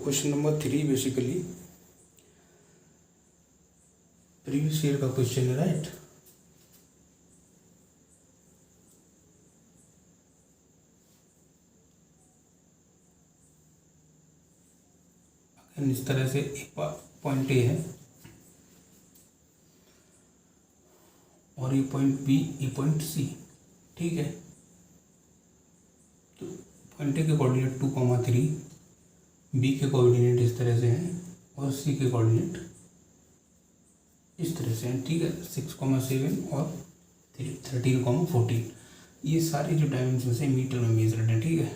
Question number 3 basically previous year का question है, right. इस तरह से पॉइंट ए है और ये पॉइंट बी, ये पॉइंट सी, ठीक है। तो पॉइंट ए के कोऑर्डिनेट 2,3, बी के कोऑर्डिनेट इस तरह से हैं और सी के कोऑर्डिनेट इस तरह से हैं, ठीक है। 6,7 और 13,14, ये सारे जो डायमेंशन है मीटर में मेजर्ड हैं, ठीक है।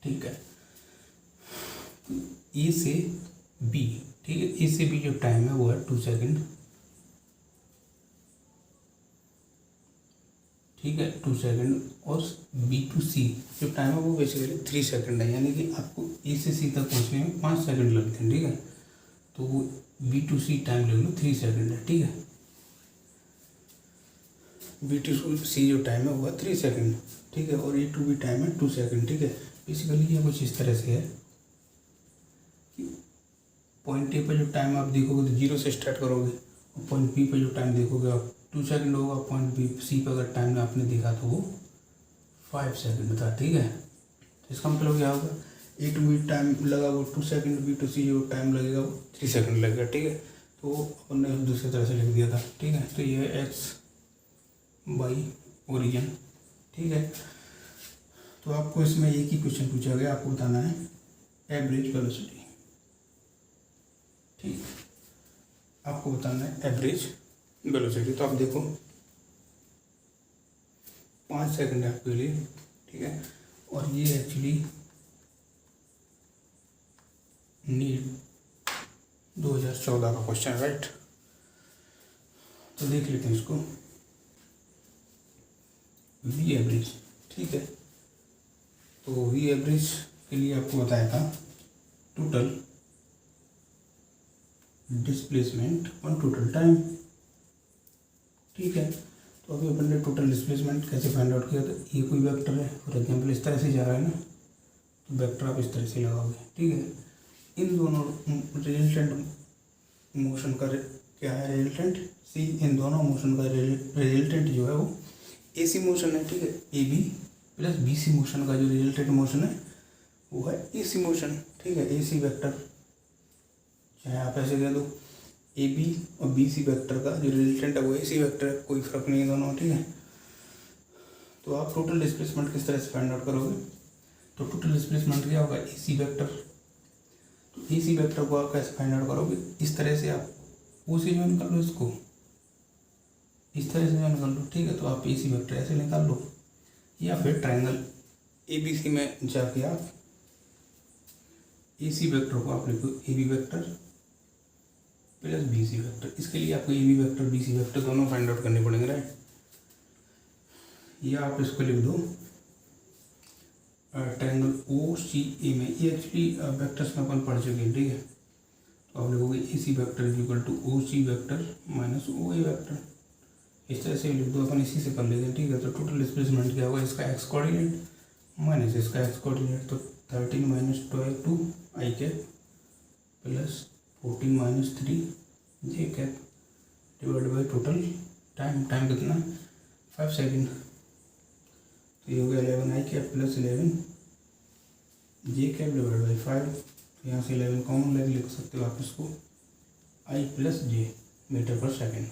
ठीक है, ए से बी, ठीक है, ए से बी जो टाइम है वो है 2 सेकेंड, ठीक है, 2 सेकेंड। और बी टू सी जो टाइम है वो बेसिकली 3 सेकेंड है, यानी कि आपको ए से सी तक पहुंचने में 5 सेकेंड लगते हैं, ठीक है। तो वो बी टू सी टाइम ले लो 3 सेकेंड है, ठीक है। बी टू सी जो टाइम है वो है 3 सेकेंड, ठीक है। और ए टू बी टाइम है 2 सेकेंड, ठीक है। बेसिकली ये कुछ इस तरह से है कि पॉइंट ए पर जो टाइम आप देखोगे तो 0 से स्टार्ट करोगे और पॉइंट बी पर जो टाइम देखोगे आप 2 सेकेंड होगा। पॉइंट बी सी पर अगर टाइम आपने देखा तो वो 5 सेकेंड था, ठीक है। तो इसका मतलब क्या होगा, ए टू बी टाइम लगा वो 2 सेकेंड, बी टू सी जो टाइम लगेगा वो 3 सेकेंड लगेगा, ठीक है। तो अपन ने दूसरी तरह से लिख दिया था, ठीक है। तो ये एक्स बाई ओरिजिन, ठीक है। तो आपको इसमें एक ही क्वेश्चन पूछा गया, आपको बताना है एवरेज वेलोसिटी, ठीक, आपको बताना है एवरेज वेलोसिटी। तो आप देखो 5 सेकंड है आपके लिए, ठीक है। और ये एक्चुअली नीट 2014 का क्वेश्चन, राइट। तो देख लेते हैं इसको, वी एवरेज, ठीक है। तो वी एवरेज के लिए आपको बताया था टोटल डिस्प्लेसमेंट और टोटल टाइम, ठीक है। तो अभी अपन ने टोटल डिस्प्लेसमेंट कैसे फाइंड आउट किया, तो ये कोई वेक्टर है फॉर एग्जांपल इस तरह से जा रहा है ना, तो वेक्टर आप इस तरह से लगाओगे, ठीक है। इन दोनों रिजल्टेंट मोशन का क्या है, रिजल्टेंट सी, इन दोनों मोशन का रिजल्टेंट जो है वो एसी मोशन है, ठीक है। A B plus B C motion का जो रिजल्टेंट मोशन है वो है एसी मोशन, ठीक है। एसी वेक्टर चाहे आप ऐसे कह दो, ए बी और बी सी वेक्टर का जो रिजल्टेंट है वो एसी वेक्टर है, कोई फर्क नहीं है दोनों, ठीक है। तो आप टोटल डिस्प्लेसमेंट किस तरह से फाइंड आउट करोगे, तो टोटल डिस्प्लेसमेंट क्या होगा, एसी वेक्टर। तो एसी वेक्टर को आप कैसे फाइंड आउट करोगे, इस तरह से आप ओ से ज्वाइन कर लो, इसको इस तरह से ज्वाइन कर लो, ठीक है। तो आप एसी वेक्टर ऐसे निकाल लो, या फिर ट्रायंगल ए बी सी में जाके आप एसी वेक्टर को आप लिखो A B vector plus B C vector. इसके लिए आपको A B vector B C vector दोनों फाइंड आउट करने पड़ेंगे, राइट। या आप इसको लिख दो ट्रायंगल ओ सी ए में, ये एक्चुअली वेक्टर्स में अपन पढ़ चुके हैं, ठीक है। तो आप लिखोगे A C vector is equal to O C vector minus O A vector, इस तरह से लिख दो, अपन इसी से कर लेते हैं, ठीक है। तो टोटल डिस्प्लेसमेंट क्या होगा, इसका एक्स कोऑर्डिनेट माइनस इसका एक्स कोऑर्डिनेट, तो 13 minus 2 i cap plus 14 minus 3 j cap divide by total time, time कितना 5 सेकेंड। तो ये हो गया 11 i cap plus 11 j cap divide by 5। तो यहाँ से 11 कॉमन लेके लिख सकते हो आप इसको, आई प्लस जे मीटर पर सेकेंड।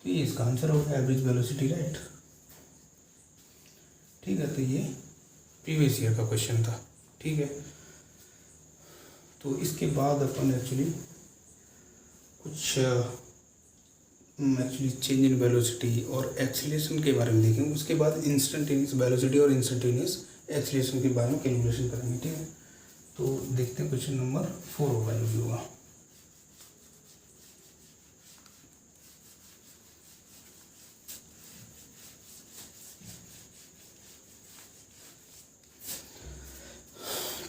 तो ये इसका आंसर होगा एवरेज वेलोसिटी, राइट, ठीक है। तो ये प्रीवियस ईयर का क्वेश्चन था, ठीक है। तो इसके बाद अपन एक्चुअली कुछ एक्चुअली चेंज इन वेलोसिटी और एक्सीलरेशन के बारे में देखेंगे। उसके बाद इंस्टेंटेनियस वेलोसिटी और इंस्टेंटेनियस एक्सीलरेशन के बारे में कैलकुलेशन करेंगे, ठीक है। तो देखते हैं क्वेश्चन नंबर 4 होगा जो भी होगा।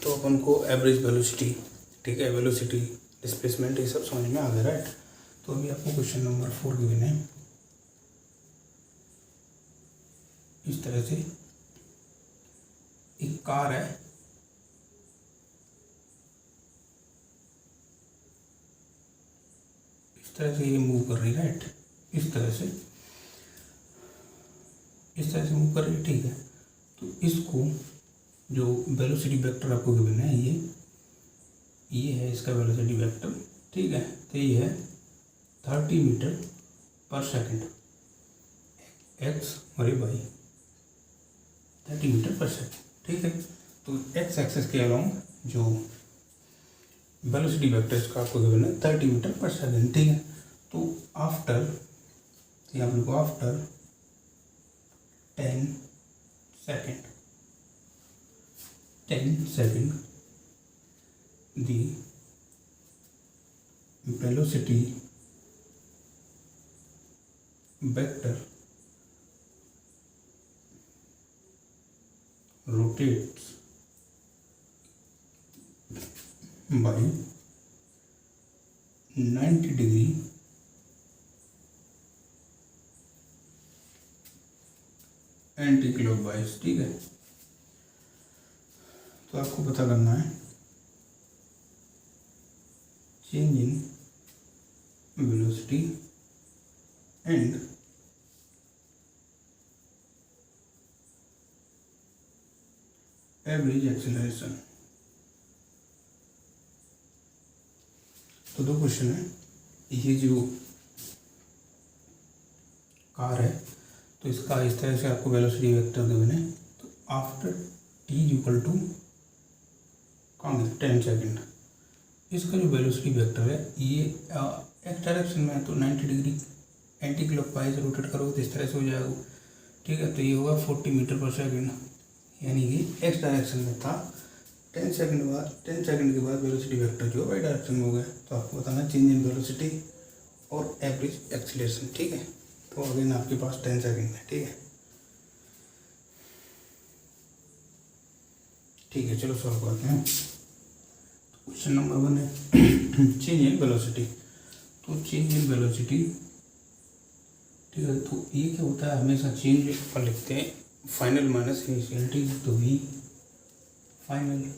तो अपन को एवरेज वेलोसिटी, ठीक है, वेलोसिटी डिस्प्लेसमेंट ये सब समझ में आ गया, राइट। तो अभी आपको क्वेश्चन नंबर 4 गिवन है इस तरह से, एक कार है तरह से ये मूव कर रही है, राइट, इस तरह से मूव कर रही है, ठीक है। तो इसको जो वेलोसिटी वेक्टर आपको गिवन है ये है इसका वेलोसिटी वेक्टर, ठीक है। तो ये है 30 मीटर पर सेकंड, एक्स और वाई, 30 मीटर पर सेकंड, ठीक है। तो एक्स एक्सेस के अलाउंग जो वेलोसिटी वेक्टर इसका आपको गिवन है 30 मीटर पर सेकंड, ठीक है। तो आफ्टर यहाँ पर after 10 second the velocity vector rotates by 90 degree anti clockwise, ठीक है। तो आपको पता करना है change in velocity and average acceleration. तो दो क्वेश्चन है, ये जो कार है तो इसका इस तरह से आपको वेलोसिटी वेक्टर गिवन है। तो after T equal to 10 second इसका जो वेलोसिटी वेक्टर है ये एक्स डायरेक्शन में है, तो 90 डिग्री एंटी क्लॉकवाइज रोटेट करोगे तो इस तरह से हो जाएगा, ठीक है। तो ये होगा 40 मीटर पर सेकेंड, यानी कि एक्स डायरेक्शन में था। 10 सेकेंड के बाद वेलोसिटी वेक्टर जो वाई डायरेक्शन में हो गया। तो आपको बताना चेंज इन वेलोसिटी और एवरेज एक्सीलरेशन, ठीक है। तो अगेन आपके पास 10 सेकेंड है, ठीक है। ठीक है, चलो सॉल्व करते हैं। क्वेश्चन नंबर 1 है चेंज इन वेलोसिटी। तो चेंज इन वेलोसिटी, ठीक है। तो ये क्या होता है, हमेशा चेंज पर लिखते हैं फाइनल माइनस इनिशियलिटी, तो V final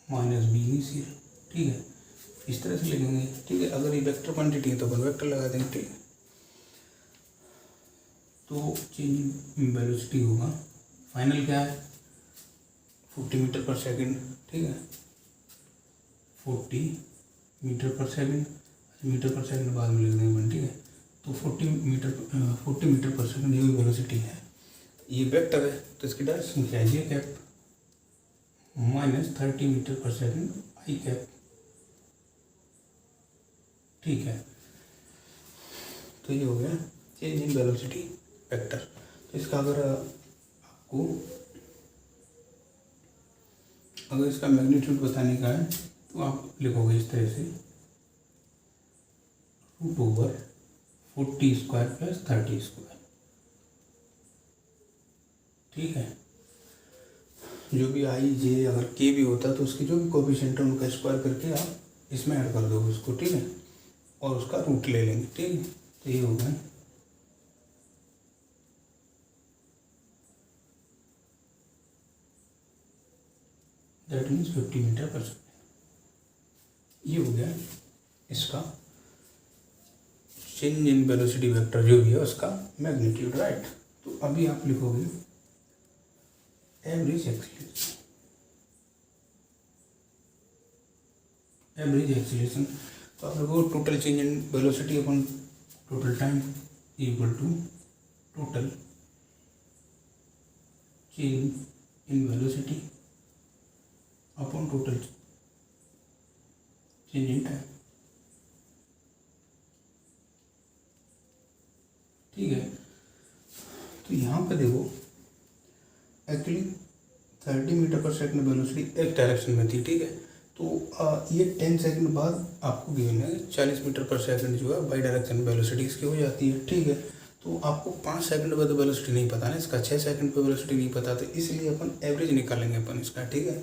minus B initial, ठीक है। इस तरह से लिखेंगे, ठीक है। अगर ये वेक्टर क्वांटिटी है तो अपन वेक्टर लगा देंगे, ठीक है। तो चेंज इन वेलोसिटी होगा, फाइनल क्या है 40 मीटर पर सेकेंड, ठीक है। 40 metre per second, metre per second बाद में लिख देंगे, ठीक है। तो 40 मीटर पर सेकेंड ये वेलोसिटी है, ये वेक्टर है। तो इसकी डायरेक्शन क्या है, ये cap minus 30 metre per second I cap, ठीक है। तो ये हो गया चेंज इन वेलोसिटी वेक्टर। तो इसका अगर इसका मैग्नीट्यूड बताने का है तो आप लिखोगे इस तरह से √40² + 30², ठीक है। जो भी आई जे अगर के भी होता तो उसकी जो भी कोफिशिएंट है उनका स्क्वायर करके आप इसमें ऐड कर दोगे उसको, ठीक है। और उसका रूट ले लेंगे, ठीक है। तो ये होगा that means 50 metre per second. ये हो गया इसका चेंज इन वेलोसिटी वेक्टर जो भी है उसका मैग्नीट्यूड, राइट। तो अभी आप लिखोगे एवरेज एक्सीलरेशन। तो आप लोगों को total change in velocity upon total time equal to total change in velocity upon total change in time, ठीक है। तो यहाँ पे देखो actually 30 metre per second velocity एक डायरेक्शन में थी, ठीक है। तो ये 10 सेकंड बाद आपको गिवन है 40 मीटर पर सेकंड जो है बाई डायरेक्शन वेलोसिटी इसकी हो जाती है, ठीक है। तो आपको 5 सेकंड पर तो वेलोसिटी नहीं पता ना इसका, 6 सेकंड पर वेलोसिटी नहीं पता, तो इसलिए अपन एवरेज निकालेंगे अपन इसका, ठीक है।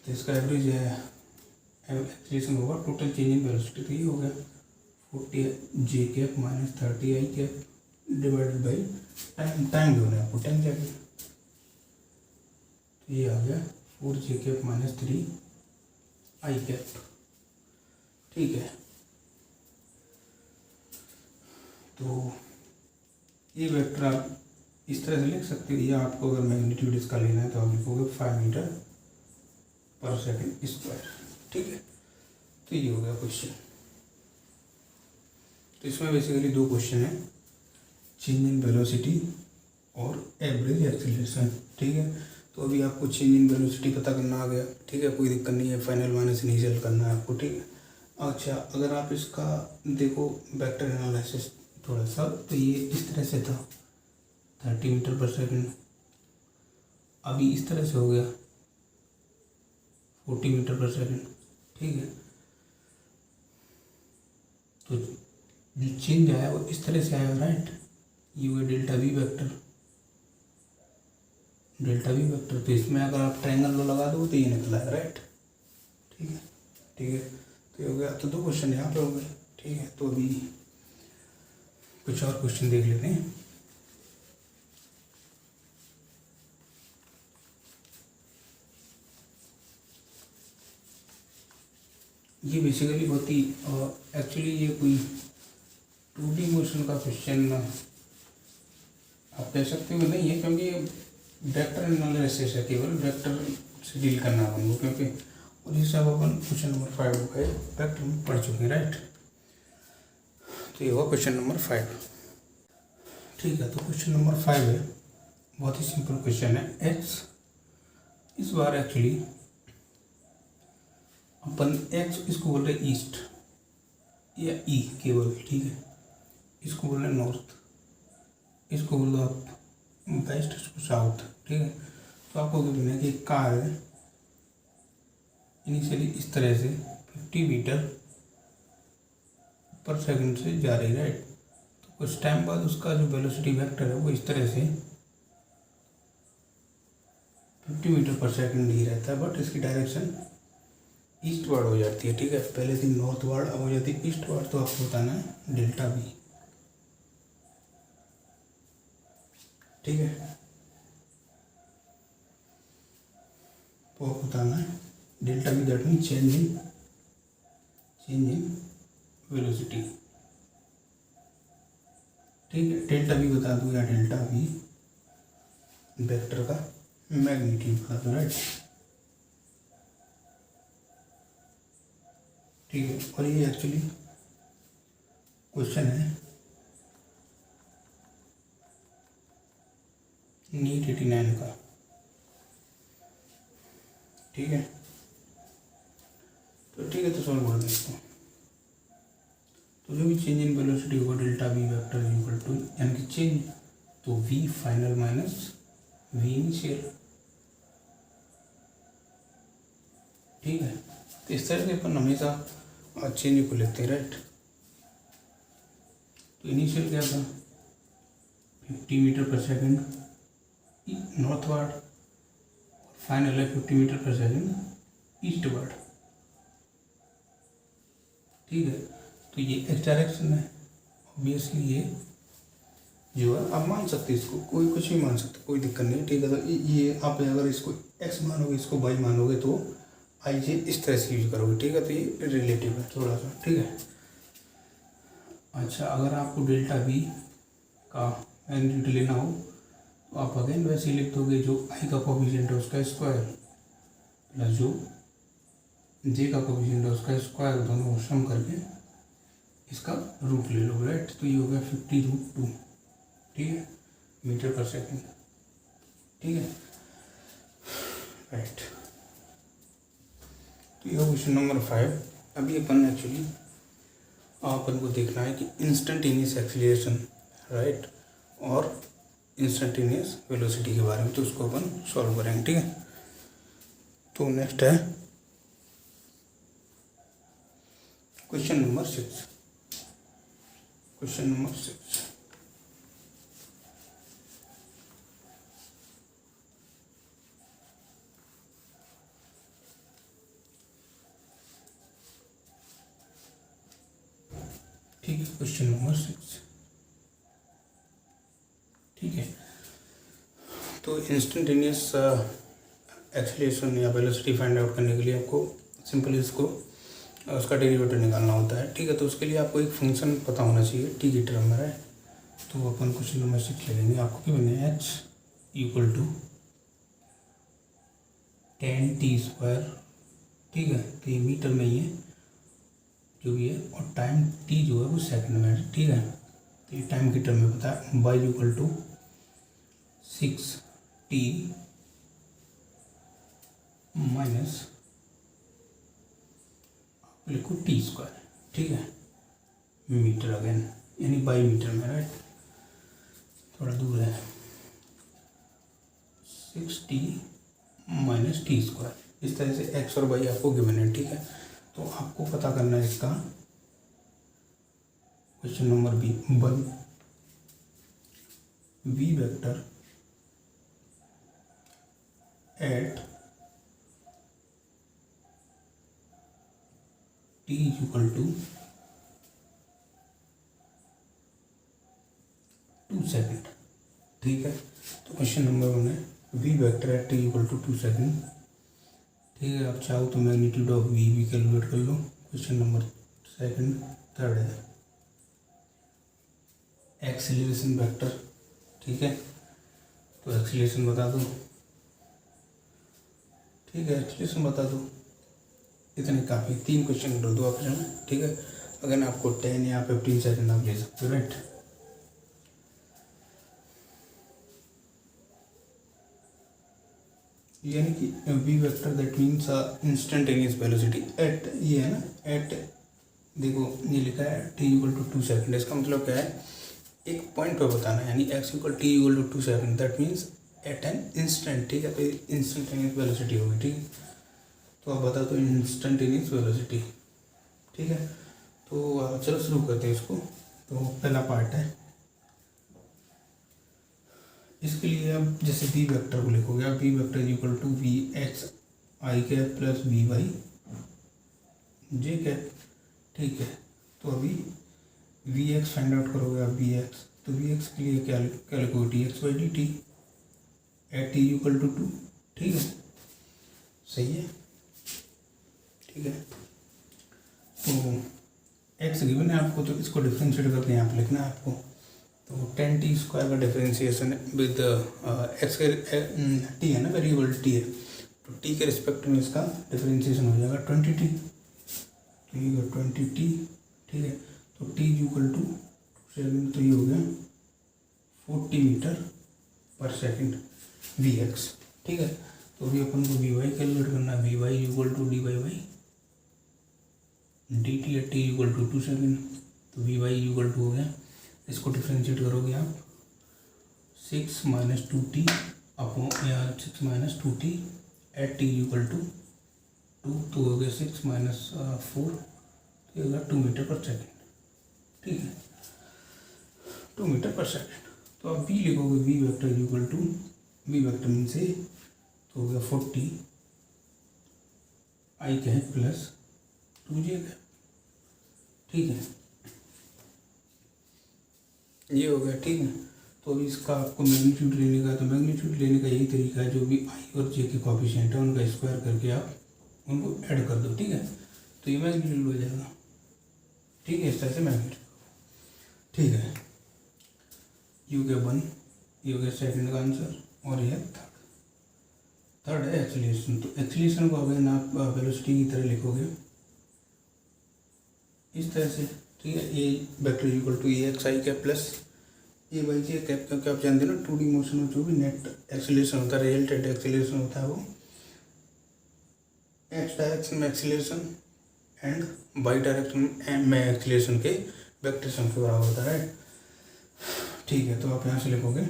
तो इसका एवरेज है एक्सीलरेशन होगा टोटल चेंज इन वेलोसिटी, तो ये हो गया 40 j cap minus 30 i cap divided by time जो है आपको 10 सेकंड। तो ये आ गया 4 जे कैप माइनस 3 आई कैप, ठीक है। तो ये वेक्टर आप इस तरह से लिख सकते हो, या आपको अगर मैग्नीट्यूड इसका लेना है तो आप लिखोगे 5 मीटर पर सेकंड स्क्वायर। ठीक है, तो ये हो गया क्वेश्चन। तो इसमें बेसिकली 2 क्वेश्चन है, चेंज इन वेलोसिटी और एवरेज एक्सीलरेशन। ठीक है, तो अभी आपको चेंज इन वेलोसिटी पता करना आ गया। ठीक है, कोई दिक्कत नहीं है, फाइनल माइनस इनिशियल करना है आपको। ठीक है, अच्छा अगर आप इसका देखो वेक्टर एनालिसिस थोड़ा सा, तो ये इस तरह से था 30 मीटर पर सेकंड, अभी इस तरह से हो गया 40 मीटर पर सेकंड। ठीक है, तो जो चेंज आया वो इस तरह से आया, राइट। ये हुआ delta V vector, delta V vector. तो इसमें अगर आप ट्रायंगल लो लगा दो तो ये निकला है, राइट। ठीक है, ठीक है, तो ये हो गया। तो 2 क्वेश्चन यहाँ पे हो गए। ठीक है, तो अभी कुछ और क्वेश्चन देख लेते हैं। ये बेसिकली बहुत ही एक्चुअली ये कोई 2D मोशन का क्वेश्चन आप कह सकते हो नहीं है, क्योंकि वेक्टर एनालिसिस है, केवल वेक्टर से डील करना है हमको, क्योंकि और ये सब अपन क्वेश्चन नंबर 5 हो गए, वेक्टर में पढ़ चुके हैं, राइट। तो ये हुआ क्वेश्चन नंबर 5। ठीक है, तो क्वेश्चन नंबर 5 है, बहुत ही सिंपल क्वेश्चन है। एक्स इस बार एक्चुअली अपन एक्स इसको बोल रहे ईस्ट या ई केवल। ठीक है, इसको बोल रहे नॉर्थ, इसको बोल दो आप वेस्ट, इसको साउथ। ठीक है, तो आपको क्या है कि कार है इनिशियली इस तरह से 50 मीटर पर सेकंड से जा रही, राइट। तो कुछ टाइम बाद उसका जो वेलोसिटी वेक्टर है वो इस तरह से 50 मीटर पर सेकंड ही रहता है, बट इसकी डायरेक्शन ईस्टवर्ड हो जाती है। ठीक है, पहले थी नॉर्थवर्ड, अब हो जाती है ईस्टवर्ड। तो आपको बताना है डेल्टा वी। ठीक है, तो आपको बताना है delta we, that mean change in velocity. ठीक है, डेल्टा वी बता दो, या डेल्टा वी वेक्टर का मैग्नीट्यूड बता दो, राइट। ठीक है, और ये एक्चुअली क्वेश्चन है नीट 89 का। ठीक है, तो ठीक है, तो सॉल्व कर देते हैं। तो जो भी चेंज इन वेलोसिटी होगा delta V vector equal to, यानी कि चेंज तो V final minus V initial. ठीक है, तो इस तरह से अपन हमेशा चेंज को लेते हैं, राइट। तो इनिशियल क्या था 50 मीटर पर सेकंड नॉर्थवर्ड, फाइनल है 50 मीटर पर सेकंड ईस्टवर्ड। ठीक है, तो ये एक्स डायरेक्शन है, ऑब्वियसली ये जो है आप मान सकते हैं, इसको कोई कुछ भी मान सकते, कोई दिक्कत नहीं। ठीक है, तो ये आप अगर इसको एक्स मानोगे, इसको वाई मानोगे, तो आई जे इस तरह से यूज करोगे। ठीक है, तो ये रिलेटिव है थोड़ा सा। ठीक है, अच्छा अगर आपको डेल्टा वी का मैग्नीट्यूड लेना हो तो आप अगेन वैसे ही लिख दोगे, जो आई का कोफिशिएंट है उसका स्क्वायर प्लस जो जे का कोफिशिएंट है उसका स्क्वायर, दोनों को सम करके इसका रूट ले लो, राइट। तो ये हो गया 50√2। ठीक है, मीटर पर सेकंड। ठीक है, राइट। तो ये क्वेश्चन नंबर 5। अभी अपन एक्चुअली अपन को देखना है कि इंस्टेंटेनियस एक्सीलरेशन, राइट, और इंस्टेंटेनियस वेलोसिटी के बारे में, तो उसको अपन सॉल्व करेंगे। ठीक है, तो नेक्स्ट है क्वेश्चन नंबर 6। क्वेश्चन नंबर 6, ठीक है, क्वेश्चन नंबर 6। ठीक है, तो इंस्टेंटेनियस एक्सीलरेशन या वेलोसिटी फाइंड आउट करने के लिए आपको सिंपली इसको उसका डेरिवेटिव निकालना होता है। ठीक है, तो उसके लिए आपको एक फंक्शन पता होना चाहिए टी की टर्म में, राइट। तो अपन क्वेश्चन नंबर 6 ले लेंगे। आपको क्या बनना है, h इक्वल टू 10t², ठीक है, तो ये मीटर में ही है जो भी है, और टाइम t जो है वो सेकंड में है, ठीक है। तो ये टाइम की टर्म में पता है, y equal to 6t minus लिखो t², ठीक है, मीटर अगेन, यानी बाई मीटर में, राइट, थोड़ा दूर है, 6t माइनस t²। इस तरह से x और y आपको गिवन है, ठीक है। तो आपको पता करना है इसका question number B, v vector at t equal to 2 second, ठीक है। तो क्वेश्चन नंबर 1 है v vector at t equal to 2 second, ठीक है। आप चाहो तो मैग्नीट्यूड ऑफ v भी कैलकुलेट कर लो। क्वेश्चन नंबर 3 है एक्सीलरेशन वेक्टर, ठीक है, तो एक्सीलरेशन बता दो, ठीक है, एक्सीलरेशन बता दो, इतने काफ़ी, 3 क्वेश्चन कर दो ऑप्शन में, ठीक है। अगर आपको 10 या 15 सेकंड आप ले सकते हो, राइट। यानी कि v vector that means instantaneous velocity at, ये है ना, एट, देखो ये लिखा है t इक्वल टू 2 सेकेंड, इसका मतलब क्या है, एक पॉइंट पर बताना है, यानी x equal t equal to 2 second, that means at an instant, ठीक है। तो इंस्टेंटेनियस वेलोसिटी होगी, ठीक है। तो आप बता दो इंस्टेंटेनियस वेलोसिटी, ठीक है। तो चलो शुरू करते हैं इसको। तो पहला पार्ट है, इसके लिए आप जैसे v वेक्टर को लिखोगे, आप v vector equal to V X I cap plus V Y J cap, ठीक है। तो अभी वी एक्स फाइंड आउट करोगे आप, वी एक्स, तो वी एक्स के लिए क्या लिखोगे, T X by D T at T equal to 2, ठीक है, सही है, ठीक है। तो एक्स गिवन है आपको, तो इसको डिफ्रेंशिएट करके यहाँ पे लिखना है आपको। तो 10t² का डिफरेंशिएशन विद एक्स के टी है ना, वेरिएबल टी है, तो टी के रिस्पेक्ट में इसका डिफरेंशिएशन हो जाएगा 20t, तो ये 20t, ठीक है। तो t इक्वल टू 7, तो ये हो गया 40 मीटर पर सेकेंड vx, ठीक है। तो अभी अपन को vy कैलकुलेट करना है, vy equal to D by Y D T at T equal to 2 second, तो vy इक्वल टू हो गया, इसको डिफ्रेंशिएट करोगे आप 6 minus 2t upon 6 minus 2t at T equal to 2, तो हो गया 6 माइनस 4, तो होगा 2 मीटर पर सेकेंड, ठीक है, 2 मीटर पर सेकेंड। तो आप v लिखोगे, v vector equal to v vector mean से, तो हो गया 40 आई क्या है प्लस 2j का, ठीक है, ये हो गया, ठीक है। तो अभी इसका आपको मैग्नीट्यूड लेने का, तो मैग्नीट्यूड लेने का यही तरीका है, जो भी आई और जे के कोएफिशिएंट है उनका स्क्वायर करके आप उनको ऐड कर दो, ठीक है, तो ये मैग्नीट्यूड हो जाएगा, ठीक है, इस तरह से मैग्नीट्यूड, ठीक है। ये हो गया 1, ये हो गया सेकंड का आंसर, और ये थर्ड है एक्सीलरेशन। तो एक्सीलरेशन को अगर आप वेलोसिटी की तरह लिखोगे इस तरह से, ठीक है, a vector equal to a x I cap plus a y J cap, क्योंकि आप जानते हैं ना 2D मोशन में जो भी नेट एक्सीलरेशन होता है, रिजल्टेंट एक्सीलरेशन होता है, वो एक्स डायरेक्शन में एक्सीलरेशन एंड वाई डायरेक्शन में एक्सीलरेशन के वेक्टर सम के बराबर होता है, ठीक है। तो आप यहाँ से लिखोगे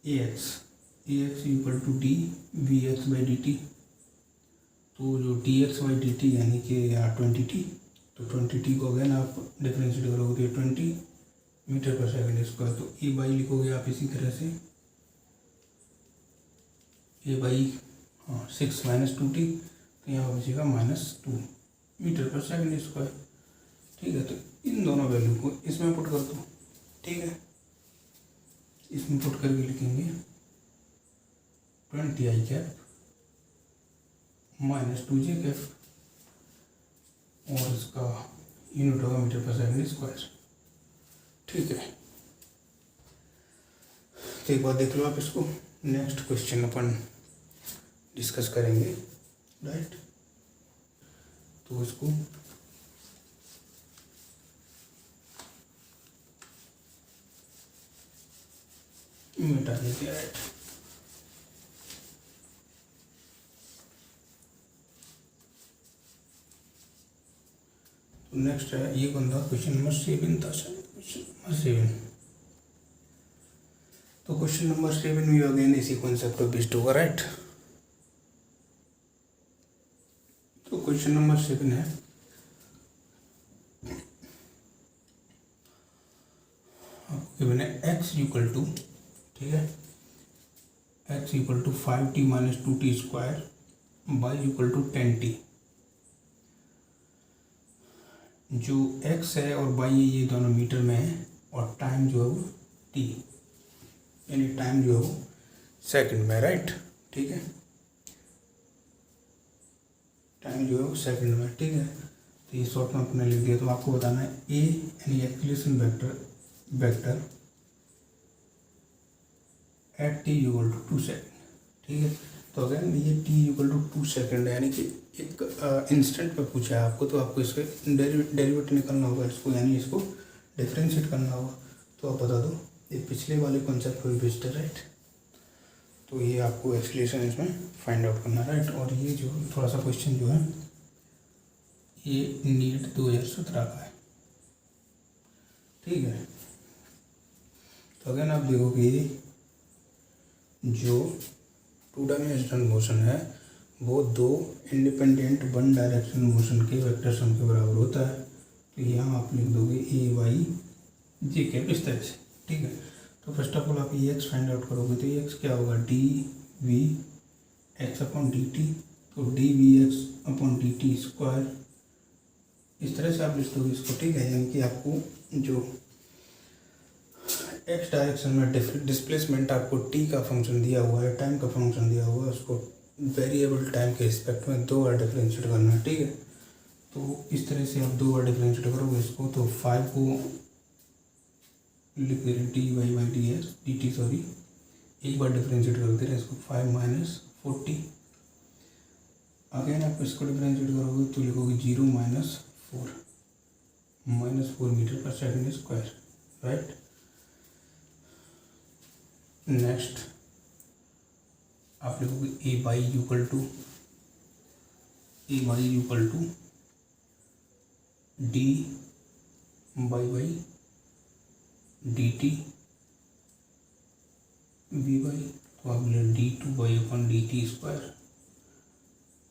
a x equal to d v x by D t, तो जो d x by D t यानी कि 20t, तो 20t को अगेन आप डिफ्रेंशिएट करोगे तो 20 मीटर पर सेकेंड स्क्वायर, तो ए बाई लिखोगे आप इसी तरह से, ए बाई 6 माइनस 2t, तो यहाँ बचेगा -2 मीटर पर सेकेंड स्क्वायर, ठीक है। तो इन दोनों वैल्यू को इसमें पुट कर दो, ठीक है, इसमें पुट करके लिखेंगे 20 आई कैप -2j कैप, और इसका यूनिट होगा मीटर पर सेकेंड स्क्वायर, ठीक है। तो एक बार देख लो आप इसको। नेक्स्ट क्वेश्चन अपन डिस्कस करेंगे, राइट। तो इसको मिटा देते हैं, राइट। तो नेक्स्ट है ये कौन था, क्वेश्चन नंबर 7 था शायद, क्वेश्चन नंबर 7। तो क्वेश्चन नंबर 7 भी अगेन इसी कॉन्सेप्ट पे बेस्ड होगा, राइट। तो क्वेश्चन नंबर 7 है, गिवन है x इक्वल टू, ठीक है, x equal to 5t minus 2t square, y equal to 10t। जो x है और y है ये दोनों मीटर में है, और टाइम जो है वो t, यानी टाइम जो है वो सेकंड में, राइट, ठीक है। टाइम जो है वो सेकंड में, ठीक है। तो ये शॉर्ट में अपने लिख दिया। तो आपको बताना है a यानी acceleration vector at t equal to 2 second, ठीक है। तो अगर ये t इक्वल टू 2 सेकेंड यानी कि एक इंस्टेंट पे पूछा है आपको, तो आपको इसके डेरिवेटिव निकालना होगा इसको, यानी इसको डिफ्रेंशिएट करना होगा। तो आप बता दो, ये पिछले वाले कॉन्सेप्ट पर बेस्ड है, राइट। तो ये आपको एक्सप्लेनेशन इसमें फाइंड आउट करना है, राइट। और ये जो थोड़ा सा क्वेश्चन जो है ये नीट 2017 का है, ठीक है। तो अगर आप देखोगे जो 2 डायमेंशनल मोशन है वो 2 इंडिपेंडेंट 1 डायरेक्शन मोशन के वेक्टर सम के बराबर होता है। तो यहाँ आप लिख दोगे ए वाई जे कैप इस तरह से, ठीक है। तो फर्स्ट ऑफ ऑल आप ये एक्स फाइंड आउट करोगे, तो ये एक्स क्या होगा, d v x upon d t. तो d v x upon d t square, इस तरह से आप लिख दोगे इसको, ठीक है। यानी कि आपको जो एक्स डायरेक्शन में डिस्प्लेसमेंट आपको टी का फंक्शन दिया हुआ है, टाइम का फंक्शन दिया हुआ है, उसको वेरिएबल टाइम के रिस्पेक्ट में 2 बार डिफ्रेंशिएट करना है, ठीक है। तो इस तरह से आप 2 बार डिफ्रेंशिएट करोगे इसको, तो 5 को लिख दे रहे D Y by D X D T, sorry, एक बार डिफ्रेंशिएट कर दे रहे हैं इसको, 5 माइनस 40। अगेन आप इसको डिफ्रेंशिएट करोगे तो लिखोगे 0 minus 4 metre per second square, right. Next आप लिखोगे a y equal to d Y by D t v y. तो आप लिख d two y upon d t square.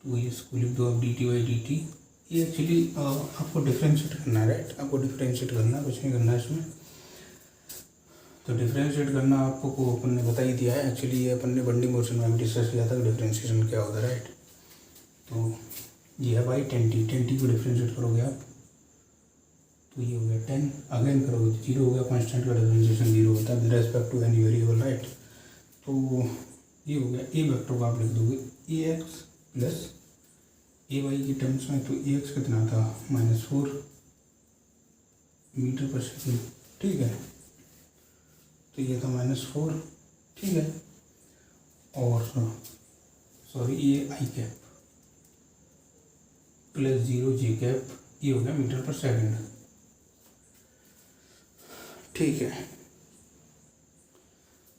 तो ये इसको लिख दो आप d t by D t. ये एक्चुअली आपको डिफ्रेंशिएट करना है, राइट। आपको डिफ्रेंशिएट करना है, कुछ नहीं करना है इसमें। तो डिफ्रेंशिएट करना आपको अपन ने बता ही दिया है। एक्चुअली ये अपन ने बंडी मोशन में भी डिस्कस किया था कि डिफ्रेंशिएशन क्या होता है, राइट। तो ये है बाई 10t को डिफ्रेंशिएट करोगे आप तो ये हो गया 10, अगेन करोगे तो 0 हो गया, कांस्टेंट का डिफरेंशिएशन 0 होता है with respect to any variable, right. तो ये हो गया ए वेक्टर को आप लिख दोगे ए एक्स प्लस ए वाई की टर्म्स में। तो ए एक्स कितना था, -4 मीटर पर सेकेंड, ठीक है। तो ये था -4, ठीक है। और सॉरी ये आई कैप प्लस 0 जे कैप, ये हो गया मीटर पर सेकेंड, ठीक है।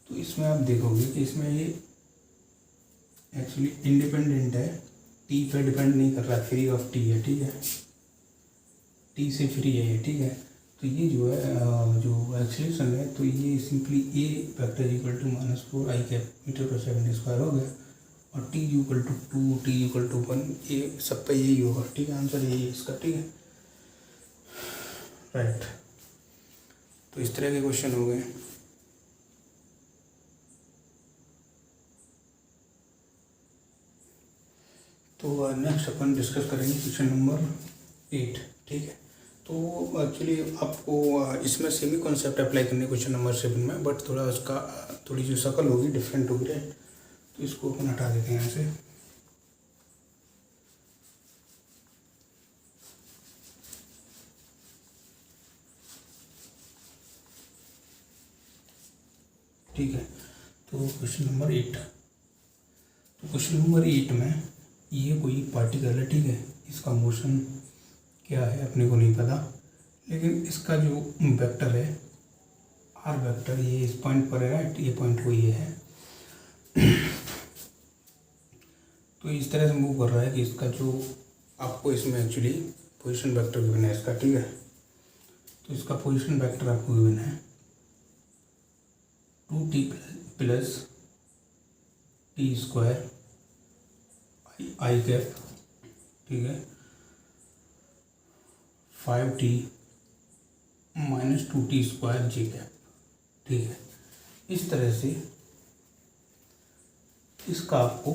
तो इसमें आप देखोगे कि इसमें ये एक्चुअली इंडिपेंडेंट है, टी पर डिपेंड नहीं कर रहा, फ्री ऑफ टी है, ठीक है। टी से फ्री है ये, ठीक है। तो ये जो है जो एक्सीलरेशन है, तो ये simply A vector equal to -4 I cap metre per second square हो गया, और T equal to 2 T equal to 1, ये सब पे यही होगा, ठीक है। आंसर यही है इसका, ठीक है, राइट। तो इस तरह के क्वेश्चन हो गए। तो नेक्स्ट अपन डिस्कस करेंगे क्वेश्चन नंबर 8, ठीक है। तो एक्चुअली आपको इसमें सेमी कॉन्सेप्ट अप्लाई करने क्वेश्चन नंबर 7 में, बट थोड़ा उसका थोड़ी जो शक्ल होगी डिफरेंट होगी, राइट। तो इसको अपन हटा देते हैं यहाँ से। ठीक है। तो क्वेश्चन नंबर 8, तो क्वेश्चन नंबर 8 में ये कोई पार्टिकल है, ठीक है, इसका मोशन क्या है अपने को नहीं पता, लेकिन इसका जो वेक्टर है आर वेक्टर ये इस पॉइंट पर है, राइट, ये पॉइंट को ये है। तो इस तरह से मूव कर रहा है कि इसका जो आपको इसमें एक्चुअली पोजीशन वेक्टर गिवन है इसका, ठीक है। तो इसका पोजीशन वेक्टर आपको गिवन है 2t plus T square I cap, ठीक है, 5t minus 2t square J cap, ठीक है। इस तरह से इसका आपको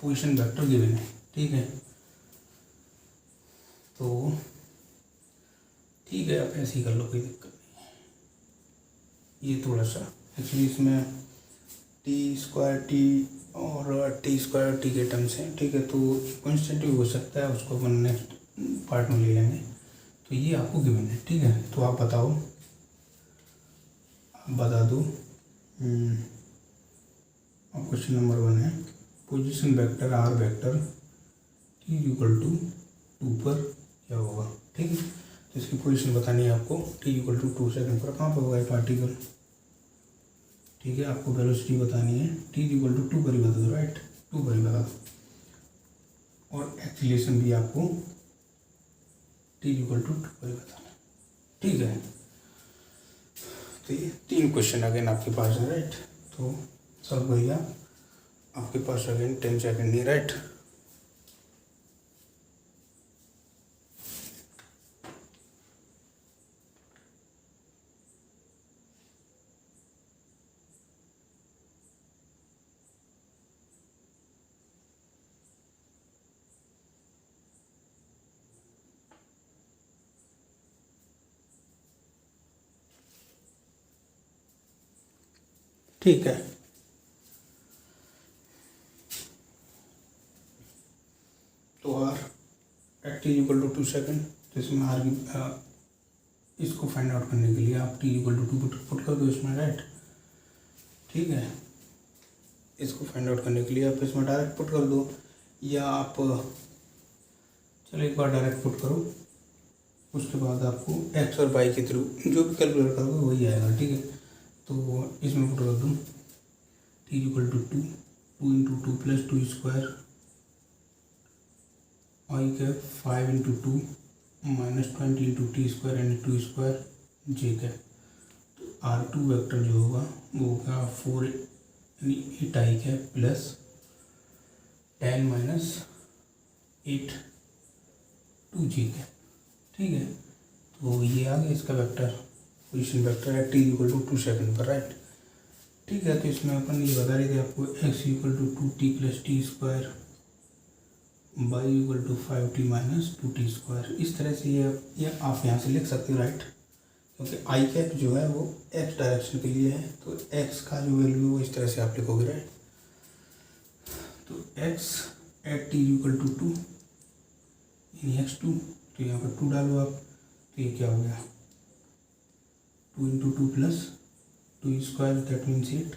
पोजीशन वेक्टर गिवन है, ठीक है। तो ठीक है, आप ऐसे ही कर लो, कोई दिक्कत नहीं है। ये थोड़ा सा एक्चुअली इसमें टी स्क्वायर टी और टी स्क्वायर टी के टर्म्स हैं, ठीक है, तो कॉन्स्टेंट भी हो सकता है, उसको अपन नेक्स्ट पार्ट में ले लेंगे। तो ये आपको गिवन है, ठीक है। तो आप बताओ, आप बता दो। अब क्वेश्चन नंबर 1 है position vector R vector T equal to 2 पर क्या होगा, ठीक है। तो इसकी पोजीशन बतानी है आपको, टी इक्वल टू 2 सेकंड पर कहाँ पर होगा ये पार्टिकल, ठीक है। आपको वेलोसिटी बतानी है, टी इक्वल टू 2 पर ही बता दो, राइट, 2 पर ही बता दो। और एक्सीलरेशन भी आपको टी इक्वल टू 2 पर ही बताना है, ठीक है। तो ये 3 क्वेश्चन अगेन आपके पास है, राइट। तो सॉल्व करिए, आपके पास अगेन 10 सेकेंड नहीं, राइट। ठीक है, तो R at T equal to 2 second, तो इसमें आर की इसको फाइंड आउट करने के लिए आप टी इक्वल टू 2 पुट कर दो इसमें, राइट, ठीक है। इसको फाइंड आउट करने के लिए आप इसमें डायरेक्ट पुट कर दो, या आप चलो एक बार डायरेक्ट पुट करो, उसके बाद आपको एक्स और वाई के थ्रू जो भी कैलकुलेट करोगे वही आएगा, ठीक है। तो इसमें पुट कर दूँ T equal to 2 into 2 plus 2 square I cap 5 into 2 minus 20 into T square and 2 square J cap. तो R2 वेक्टर जो होगा वो होगा 4 यानी 8 आई कैप प्लस 10 माइनस 8 2 जे कैप, ठीक है। तो ये आ गया इसका वेक्टर, पोजीशन वेक्टर है टी इक्वल टू 2 सेकेंड पर, राइट, ठीक है। तो इसमें अपन ये बता रहे थे आपको X equal to 2t plus T square Y equal to 5t minus 2t square. इस तरह से ये आप यहाँ से लिख सकते हो, राइट, क्योंकि आई कैप जो है वो एक्स डायरेक्शन के लिए है, तो एक्स का जो वैल्यू है वो इस तरह से आप लिखोगे, राइट। तो X at T equal to 2 यानी x2, तो यहाँ पर 2 डालो आप, तो ये क्या हो गया 2 into 2 plus 2 square, that means 8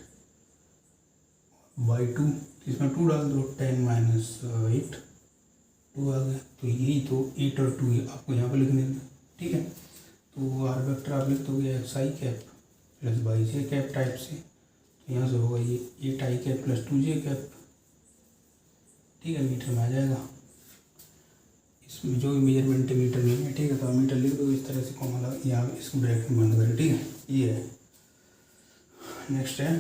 by 2, इसमें 2 डाल दो 10 माइनस 8 2 आ गया। तो यही तो 8 और 2 आपको यहाँ पर लिखने हैं, ठीक है। तो आर वेक्टर आप लिख दोगे एक्स आई कैप प्लस वाई जे कैप टाइप से, तो यहाँ से होगा ये 8 आई कैप प्लस 2 जे कैप, ठीक है, मीटर में आ जाएगा। इसमें जो भी मेजरमेंट है मीटर नहीं है, ठीक है, तो आप मीटर लिख दो इस तरह से, कॉमा लगा यहाँ इसको ब्रैकेट में बंद करें, ठीक है। ये है, नेक्स्ट है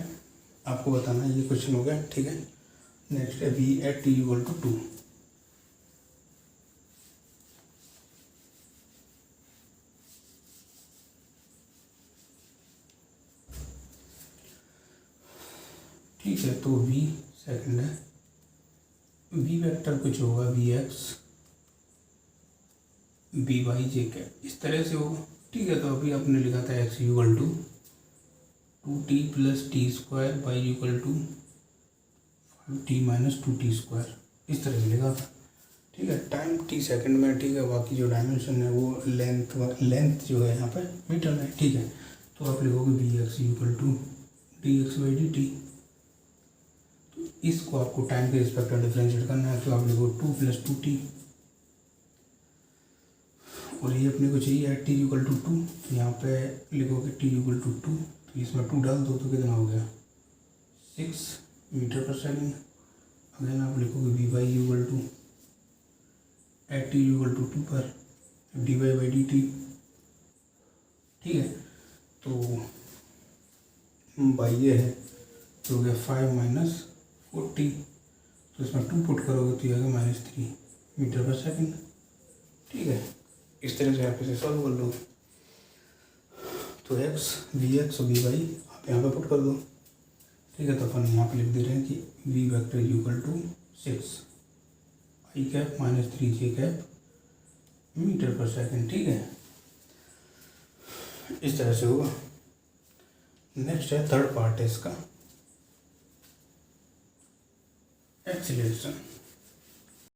आपको बताना है, ये क्वेश्चन हो गया, ठीक है। नेक्स्ट है V at T equal to 2, ठीक है। तो वी सेकंड है, वी वेक्टर कुछ होगा वी एक्स बी वाई जे कैप, इस तरह से होगा, ठीक है। तो अभी आपने लिखा था X equal to 2t plus T square Y equal to 5t minus 2t square, इस तरह से लिखा था, ठीक है। टाइम t सेकंड में, ठीक है। बाकी जो डायमेंशन है वो लेंथ जो है यहाँ पे मीटर में, ठीक है। तो आप लिखोगे V X equal to D x by D T, इसको आपको टाइम के रिस्पेक्ट में डिफ्रेंशिएट करना है, तो आप लिखो 2 + 2t, और ये अपने को चाहिए है t = 2, तो यहाँ पे लिखोगे t = 2, तो इसमें 2 डाल दो तो कितना हो गया 6 मीटर/सेकंड। अगेन आप लिखोगे v/u = at t = 2 पर dy/dt, ठीक है। तो बाई ये है तो हो गया 5 - 40, तो इसमें 2 पुट करोगे तो ये आएगा -3 मीटर/सेकंड, ठीक है। इस तरह से आप इसे सॉल्व कर लो। तो x vx और vy आप यहाँ पे पुट कर दो, ठीक है। तो अपन यहाँ पे लिख दे रहे हैं कि v vector = 6 i cap - 3j cap metre per second, ठीक है। इस तरह से होगा। नेक्स्ट है थर्ड पार्ट है इसका, एक्सीलरेशन।